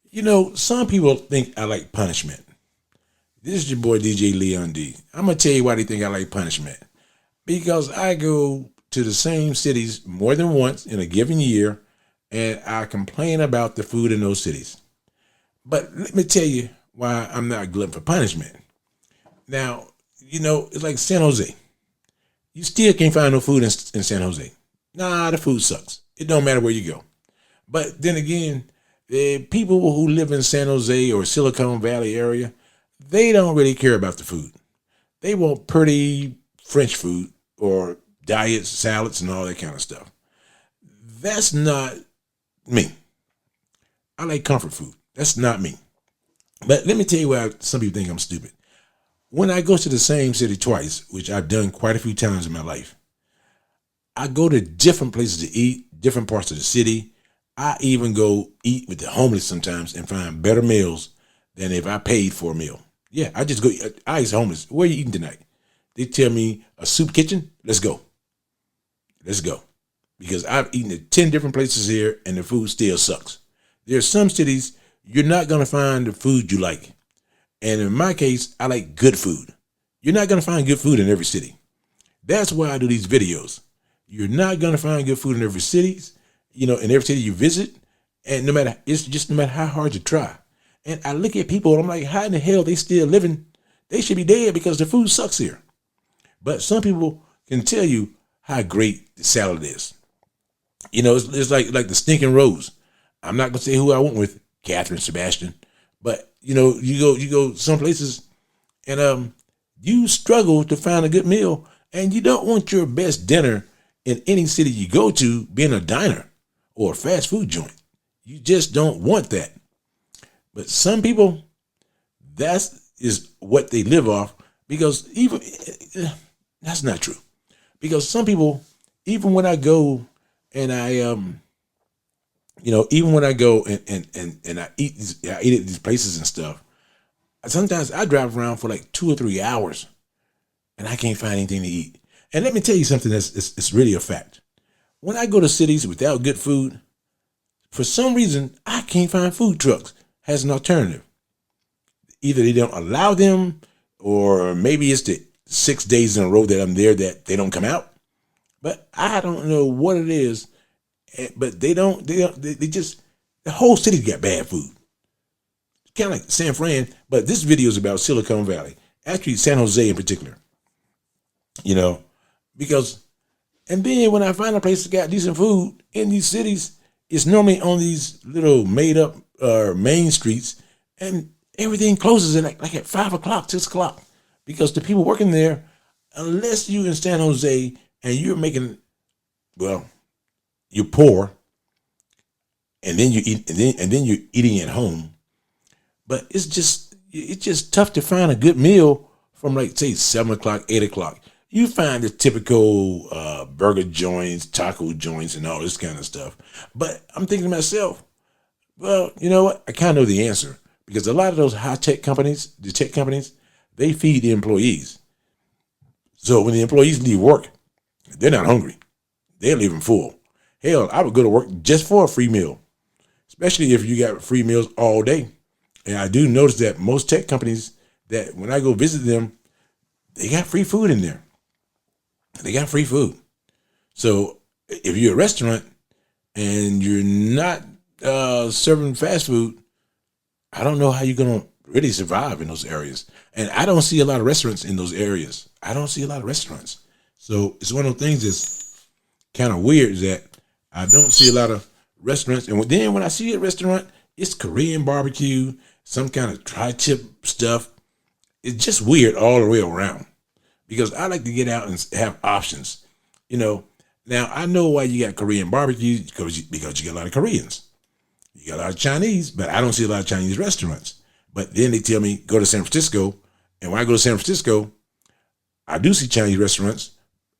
You know, some people think I like punishment. This is your boy DJ Leon D. I'm gonna tell you why they think I like punishment. Because I go to the same cities more than once in a given year, and I complain about the food in those cities. But let me tell you why I'm not glutton for punishment. Now, it's like San Jose. You still can't find no food in San Jose. Nah, the food sucks. It don't matter where you go. But then again, the people who live in San Jose or Silicon Valley area, they don't really care about the food. They want pretty French food or diets, salads, and all that kind of stuff. That's not me. I like comfort food. That's not me. But let me tell you why some people think I'm stupid. When I go to the same city twice, which I've done quite a few times in my life, I go to different places to eat, different parts of the city. I even go eat with the homeless sometimes and find better meals than if I paid for a meal. Yeah, I just go. I ask homeless, where are you eating tonight? They tell me a soup kitchen. Let's go. Let's go. Because I've eaten at 10 different places here and the food still sucks. There are some cities you're not going to find the food you like. And in my case, I like good food. You're not going to find good food in every city. That's why I do these videos. You're not going to find good food in every city, in every city you visit. And no matter how hard you try. And I look at people and I'm like, how in the hell they still living? They should be dead because the food sucks here. But some people can tell you how great the salad is. It's like the stinking rose. I'm not gonna say who I went with, Catherine Sebastian, but you go some places and you struggle to find a good meal, and you don't want your best dinner in any city you go to being a diner or a fast food joint. You just don't want that. But some people, that is what they live off, because even that's not true. Because some people, even when I go and even when I go and I eat at these places and stuff, sometimes I drive around for like 2 or 3 hours and I can't find anything to eat. And let me tell you something it's really a fact. When I go to cities without good food, for some reason, I can't find food trucks as an alternative. Either they don't allow them, or maybe it's the 6 days in a row that I'm there that they don't come out. But I don't know what it is. But they just, the whole city got bad food. Kind of like San Fran, but this video is about Silicon Valley. Actually, San Jose in particular. Because, and then when I find a place that got decent food in these cities, it's normally on these little made up main streets, and everything closes at like at 5 o'clock, 6 o'clock. Because the people working there, unless you in San Jose and you're making, you're poor, and then you eat, and then you're eating at home. But it's just tough to find a good meal from like say 7 o'clock, 8 o'clock. You find the typical burger joints, taco joints, and all this kind of stuff. But I'm thinking to myself, well, you know what? I kind of know the answer, because a lot of those the tech companies, they feed the employees. So when the employees leave work, they're not hungry. They're leaving full. Hell, I would go to work just for a free meal, especially if you got free meals all day. And I do notice that most tech companies, that when I go visit them, they got free food in there. They got free food. So if you're a restaurant and you're not serving fast food, I don't know how you're going to really survive in those areas. And I don't see a lot of restaurants in those areas. I don't see a lot of restaurants. So it's one of those things that's kind of weird, is that I don't see a lot of restaurants. And then when I see a restaurant, it's Korean barbecue, some kind of tri-tip stuff. It's just weird all the way around, because I like to get out and have options. Now I know why you got Korean barbecue, because you got a lot of Koreans. You got a lot of Chinese, but I don't see a lot of Chinese restaurants. But then they tell me go to San Francisco, and when I go to San Francisco, I do see Chinese restaurants,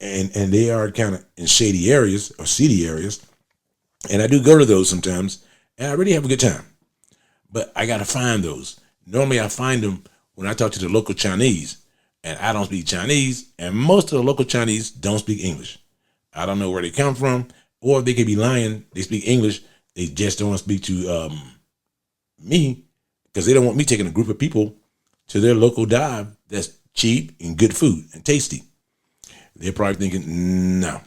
and they are kind of in shady areas or seedy areas, and I do go to those sometimes, and I really have a good time. But I got to find those. Normally I find them when I talk to the local Chinese, and I don't speak Chinese, and most of the local Chinese don't speak English. I don't know where they come from, or they could be lying. They speak English. They just don't want to speak to me because they don't want me taking a group of people to their local dive that's cheap and good food and tasty. They're probably thinking, no,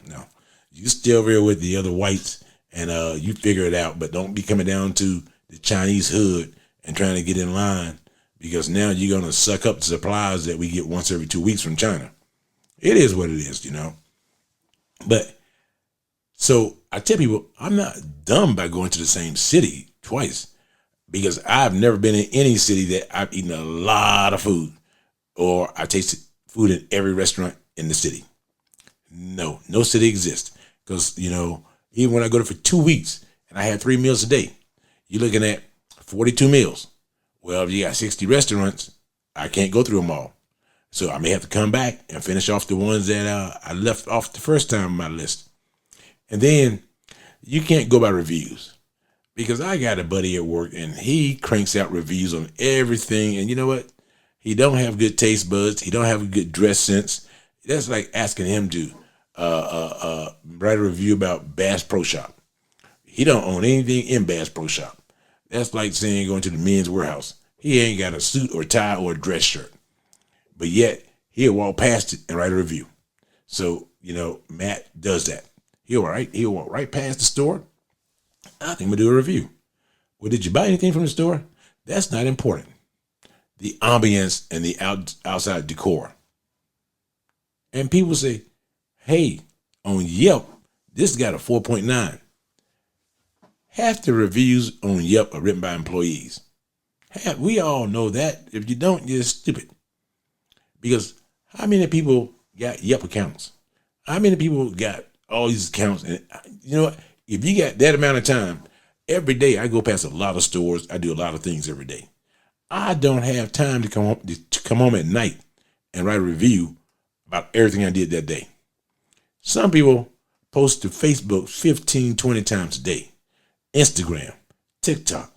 you stay over here with the other whites and you figure it out, but don't be coming down to the Chinese hood and trying to get in line because now you're going to suck up the supplies that we get once every 2 weeks from China. It is what it is, But so I tell people, I'm not dumb by going to the same city twice because I've never been in any city that I've eaten a lot of food or I tasted food in every restaurant in the city. No city exists because, even when I go there for 2 weeks and I had 3 meals a day, you're looking at 42 meals. Well, if you got 60 restaurants, I can't go through them all. So I may have to come back and finish off the ones that I left off the first time on my list. And then you can't go by reviews because I got a buddy at work and he cranks out reviews on everything. And you know what? He don't have good taste buds. He don't have a good dress sense. That's like asking him to write a review about Bass Pro Shop. He don't own anything in Bass Pro Shop. That's like saying going to the Men's Warehouse. He ain't got a suit or tie or a dress shirt. But yet, he'll walk past it and write a review. So, Matt does that. He'll walk right past the store. I think I'm going to do a review. Well, did you buy anything from the store? That's not important. The ambience and the outside decor. And people say, hey, on Yelp, this got a 4.9. Half the reviews on Yelp are written by employees. We all know that. If you don't, you're stupid. Because how many people got Yelp accounts? How many people got all these accounts? And you know what? If you got that amount of time, every day I go past a lot of stores. I do a lot of things every day. I don't have time to come home at night and write a review about everything I did that day. Some people post to Facebook 15, 20 times a day. Instagram, TikTok.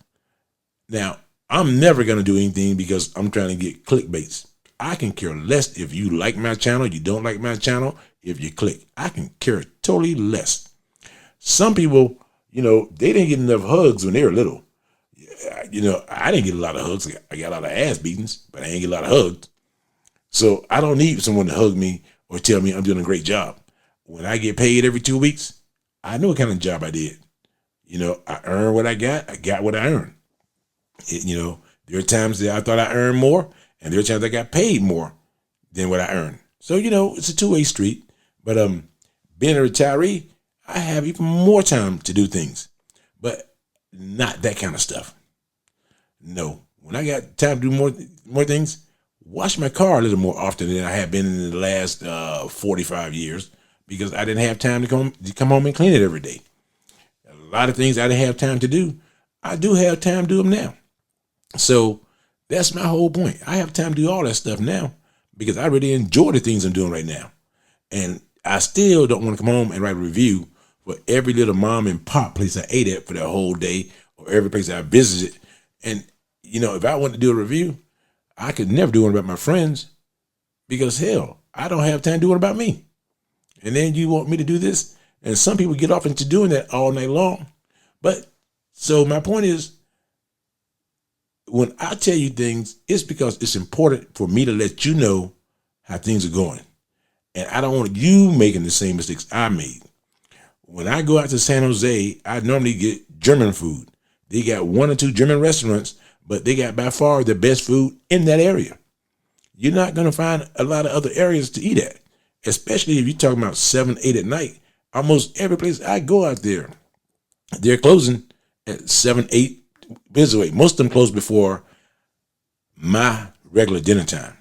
Now, I'm never going to do anything because I'm trying to get clickbaits. I can care less if you like my channel, you don't like my channel, if you click. I can care totally less. Some people, they didn't get enough hugs when they were little. I didn't get a lot of hugs. I got a lot of ass beatings, but I didn't get a lot of hugs. So I don't need someone to hug me or tell me I'm doing a great job. When I get paid every 2 weeks, I know what kind of job I did. I earned what I got what I earned. There are times that I thought I earned more, and there are times I got paid more than what I earned. So, it's a two-way street. But being a retiree, I have even more time to do things, but not that kind of stuff. No, when I got time to do more things, wash my car a little more often than I have been in the last 45 years because I didn't have time to come home and clean it every day. A lot of things I didn't have time to do, I do have time to do them now. So that's my whole point. I have time to do all that stuff now because I really enjoy the things I'm doing right now. And I still don't want to come home and write a review for every little mom and pop place I ate at for that whole day or every place I visited. And, if I want to do a review, I could never do one about my friends because, hell, I don't have time to do one about me. And then you want me to do this? And some people get off into doing that all night long. But so my point is, when I tell you things, it's because it's important for me to let you know how things are going. And I don't want you making the same mistakes I made. When I go out to San Jose, I normally get German food. They got 1 or 2 German restaurants, but they got by far the best food in that area. You're not going to find a lot of other areas to eat at, especially if you're talking about 7, 8 at night. Almost every place I go out there, they're closing at 7, 8. Most of them close before my regular dinner time.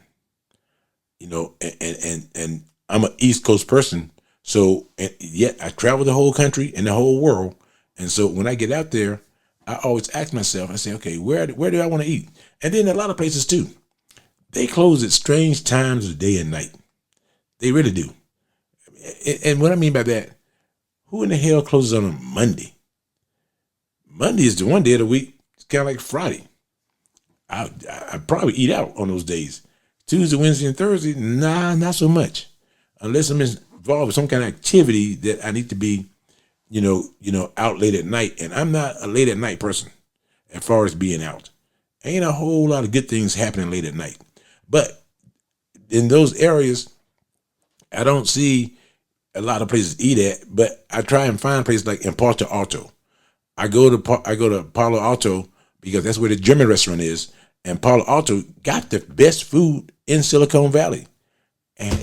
And I'm an East Coast person, so yet I travel the whole country and the whole world. And so when I get out there, I always ask myself, I say, okay, where do I want to eat? And then a lot of places too, they close at strange times of day and night. They really do. And what I mean by that, who in the hell closes on a Monday? Monday is the one day of the week. It's kind of like Friday. I probably eat out on those days. Tuesday, Wednesday, and Thursday, nah, not so much. Unless I'm involved with some kind of activity that I need to be, out late at night. And I'm not a late at night person. as far as being out. Ain't a whole lot of good things happening late at night. But in those areas, I don't see a lot of places to eat at, but I try and find places like in Palo Alto. I go to Palo Alto because that's where the German restaurant is, and Palo Alto got the best food in Silicon Valley, and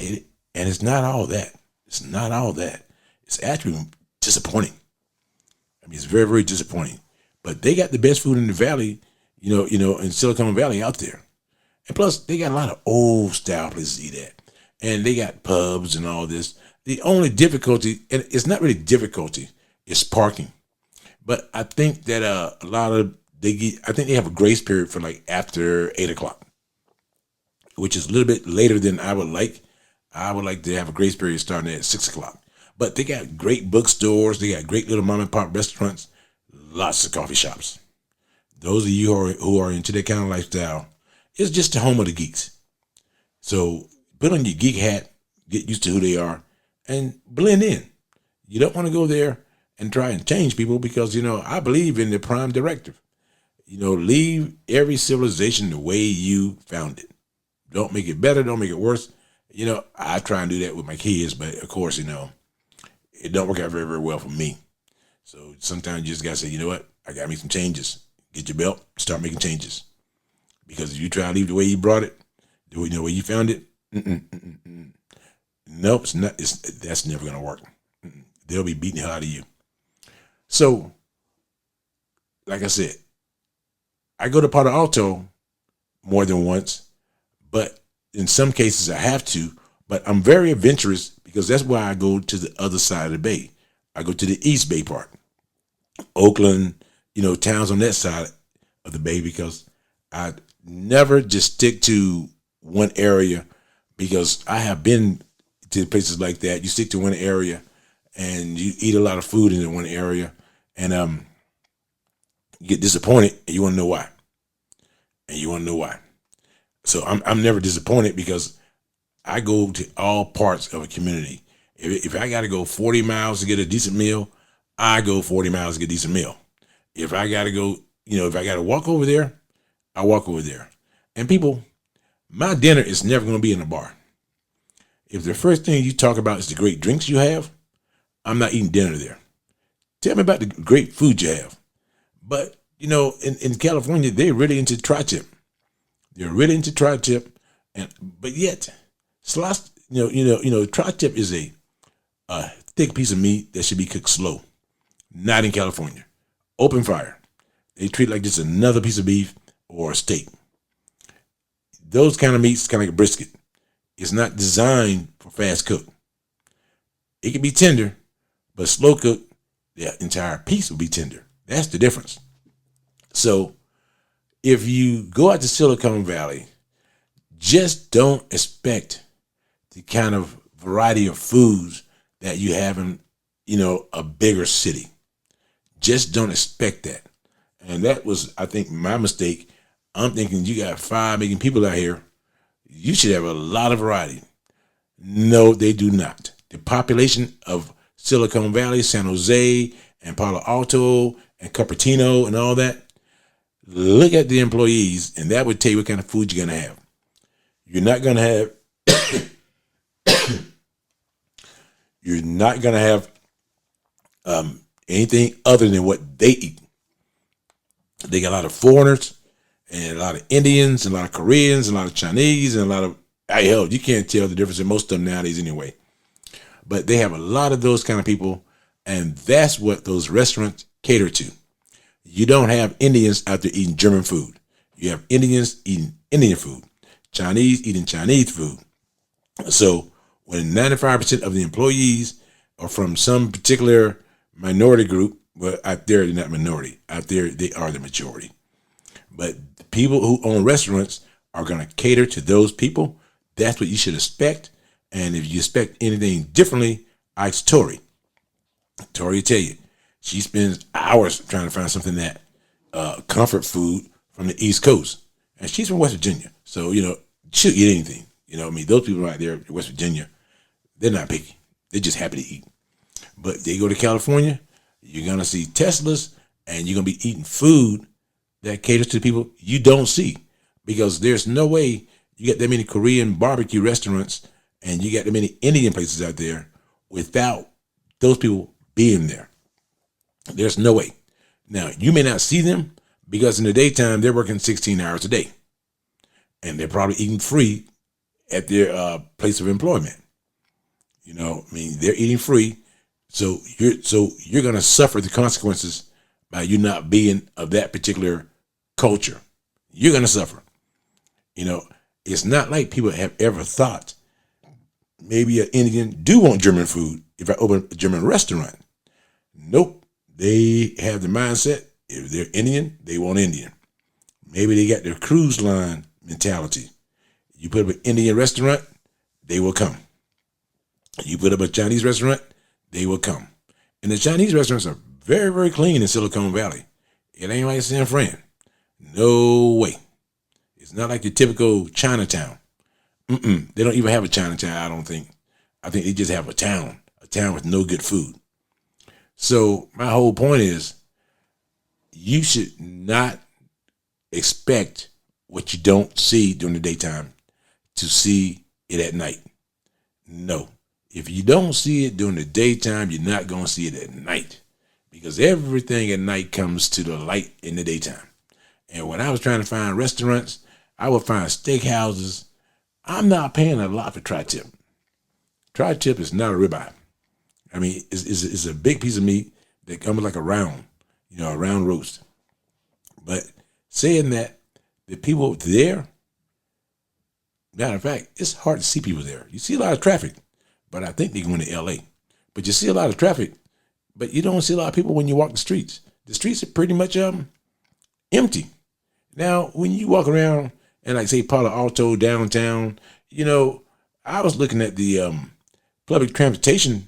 it's not all that. It's not all that. It's actually disappointing. I mean, it's very, very disappointing. But they got the best food in the valley, in Silicon Valley out there. And plus, they got a lot of old style places to eat at. And they got pubs and all this. The only difficulty, and it's not really difficulty, it's parking. But I think that I think they have a grace period for like after 8 o'clock, which is a little bit later than I would like. I would like to have a grace period starting at 6 o'clock. But they got great bookstores. They got great little mom and pop restaurants, lots of coffee shops. Those of you who are into that kind of lifestyle, it's just the home of the geeks. So put on your geek hat, get used to who they are, and blend in. You don't want to go there and try and change people because, I believe in the prime directive. Leave every civilization the way you found it. Don't make it better. Don't make it worse. I try and do that with my kids, but of course, it don't work out very, very well for me. So sometimes you just got to say, you know what? I got to make some changes. Get your belt, start making changes. Because if you try to leave the way you brought it, the way you found it, nope, it's not. That's never going to work. They'll be beating the hell out of you. So, like I said, I go to Palo Alto more than once, but in some cases I have to. But I'm very adventurous because that's why I go to the other side of the bay. I go to the East Bay part, Oakland, towns on that side of the bay, because I never just stick to one area, because I have been to places like that. You stick to one area and you eat a lot of food in one area, and you get disappointed, and you want to know why. So I'm never disappointed because I go to all parts of a community. If I got to go 40 miles to get a decent meal, I go 40 miles to get a decent meal. If I got to go, if I got to walk over there, I walk over there. And people, my dinner is never going to be in a bar. If the first thing you talk about is the great drinks you have, I'm not eating dinner there. Tell me about the great food you have. But, in California, they're really into tri-tip. But yet, tri-tip is a thick piece of meat that should be cooked slow. Not in California. Open fire. They treat it like just another piece of beef or a steak. Those kind of meats, kind of like a brisket. It's not designed for fast cook. It can be tender, but slow cook, the entire piece will be tender. That's the difference. So if you go out to Silicon Valley, just don't expect the kind of variety of foods that you have in, a bigger city. Just don't expect that. And that was, I think, my mistake. I'm thinking you got 5 million people out here. You should have a lot of variety. No, they do not. The population of Silicon Valley, San Jose, and Palo Alto, and Cupertino, and all that, look at the employees, and that would tell you what kind of food you're going to have. You're not going to have anything other than what they eat. They got a lot of foreigners and a lot of Indians and a lot of Koreans and a lot of Chinese and a lot of, hell, you can't tell the difference in most of them nowadays anyway. But they have a lot of those kind of people, and that's what those restaurants cater to. You don't have Indians out there eating German food. You have Indians eating Indian food, Chinese eating Chinese food. So when 95% of the employees are from some particular minority group, well, out there they're not minority. Out there they are the majority. But the people who own restaurants are going to cater to those people. That's what you should expect. And if you expect anything differently, ask Tori. Tori will tell you. She spends hours trying to find something that comfort food from the East Coast. And she's from West Virginia. So, she'll eat anything. Those people right there in West Virginia, they're not picky. They're just happy to eat. But they go to California, you're going to see Teslas, and you're going to be eating food that caters to people you don't see, because there's no way you get that many Korean barbecue restaurants and you got that many Indian places out there without those people being there. There's no way. Now, you may not see them because in the daytime, they're working 16 hours a day and they're probably eating free at their place of employment. You know, I mean, they're eating free. So you're going to suffer the consequences by you not being of that particular culture. You're going to suffer. You know, it's not like people have ever thought maybe an Indian do want German food if I open a German restaurant. Nope. They have the mindset, if they're Indian, they want Indian. Maybe they got their cruise line mentality. You put up an Indian restaurant, they will come. You put up a Chinese restaurant, they will come. And the Chinese restaurants are very, very clean in Silicon Valley. It ain't like San Fran. No way. It's not like your typical Chinatown. They don't even have a Chinatown, I don't think. I think they just have a town with no good food. So my whole point is, you should not expect what you don't see during the daytime to see it at night. No. If you don't see it during the daytime, you're not going to see it at night, because everything at night comes to the light in the daytime. And when I was trying to find restaurants, I would find steakhouses. I'm not paying a lot for tri-tip. Tri-tip is not a ribeye. I mean, it's a big piece of meat that comes like a round roast. But saying that, the people there, matter of fact, it's hard to see people there. You see a lot of traffic, but I think they're going to LA. But you see a lot of traffic, but you don't see a lot of people when you walk the streets. The streets are pretty much empty. Now, when you walk around and like say Palo Alto downtown, you know, I was looking at the public transportation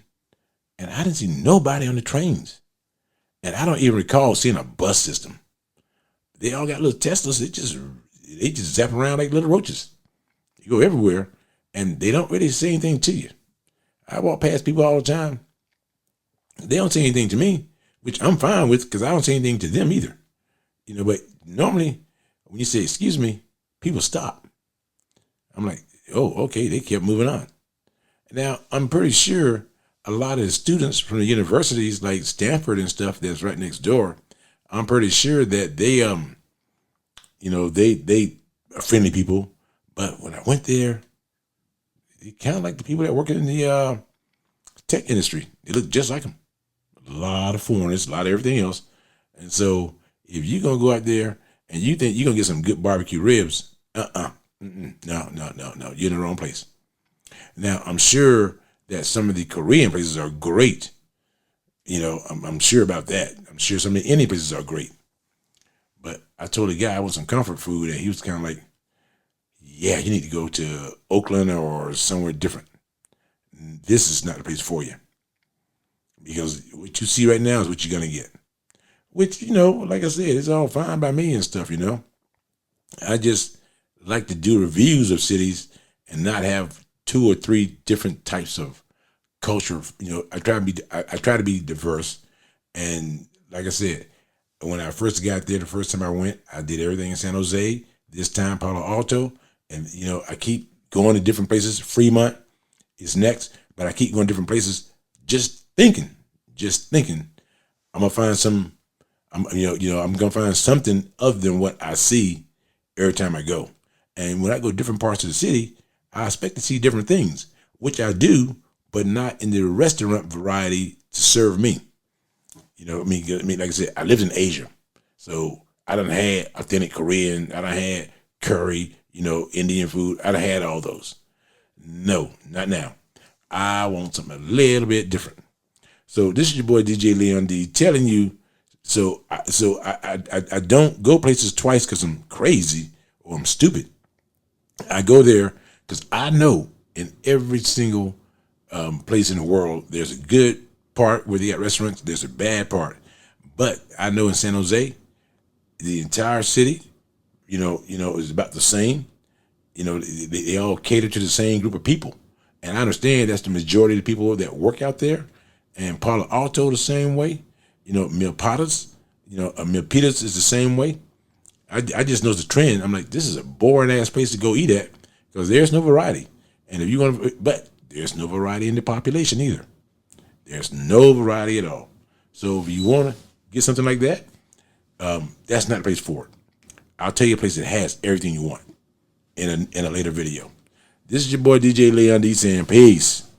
and I didn't see nobody on the trains. And I don't even recall seeing a bus system. They all got little Teslas. They just zap around like little roaches. You go everywhere and they don't really say anything to you. I walk past people all the time. They don't say anything to me, which I'm fine with because I don't say anything to them either. You know, but normally when you say, excuse me, people stop. I'm like, oh, okay. They kept moving on. Now, I'm pretty sure a lot of the students from the universities like Stanford and stuff that's right next door, I'm pretty sure that they are friendly people. But when I went there, they kind of like the people that work in the tech industry. They look just like them. A lot of foreigners, a lot of everything else. And so if you're going to go out there and you think you're going to get some good barbecue ribs, no, you're in the wrong place. Now, I'm sure that some of the Korean places are great. You know, I'm sure about that. I'm sure some of the Indian places are great. But I told a guy I want some comfort food, and he was kind of like, yeah, you need to go to Oakland or somewhere different. This is not the place for you. Because what you see right now is what you're going to get. Which, you know, like I said, it's all fine by me and stuff, you know. I just like to do reviews of cities and not have 2 or 3 different types of culture. You know, I try to be diverse. And like I said, when I first got there, the first time I went, I did everything in San Jose. This time, Palo Alto. And, you know, I keep going to different places. Fremont is next. But I keep going to different places just thinking, I'm going to find I'm going to find something other than what I see every time I go. And when I go to different parts of the city, I expect to see different things, which I do, but not in the restaurant variety to serve me. You know what I mean? Like I said, I lived in Asia. So I done had authentic Korean, I done had curry, you know, Indian food. I done had all those. No, not now. I want something a little bit different. So this is your boy DJ Leon D telling you. So I don't go places twice because I'm crazy or I'm stupid. I go there because I know in every single place in the world there's a good part where they got restaurants. There's a bad part, but I know in San Jose, the entire city, you know, is about the same. You know, they all cater to the same group of people, and I understand that's the majority of the people that work out there. And Palo Alto the same way. You know, Milpitas, Milpitas is the same way. I just know the trend. I'm like, this is a boring ass place to go eat at because there's no variety. And if you want to, but there's no variety in the population either. There's no variety at all. So if you want to get something like that, that's not the place for it. I'll tell you a place that has everything you want in a later video. This is your boy DJ Leon D saying peace.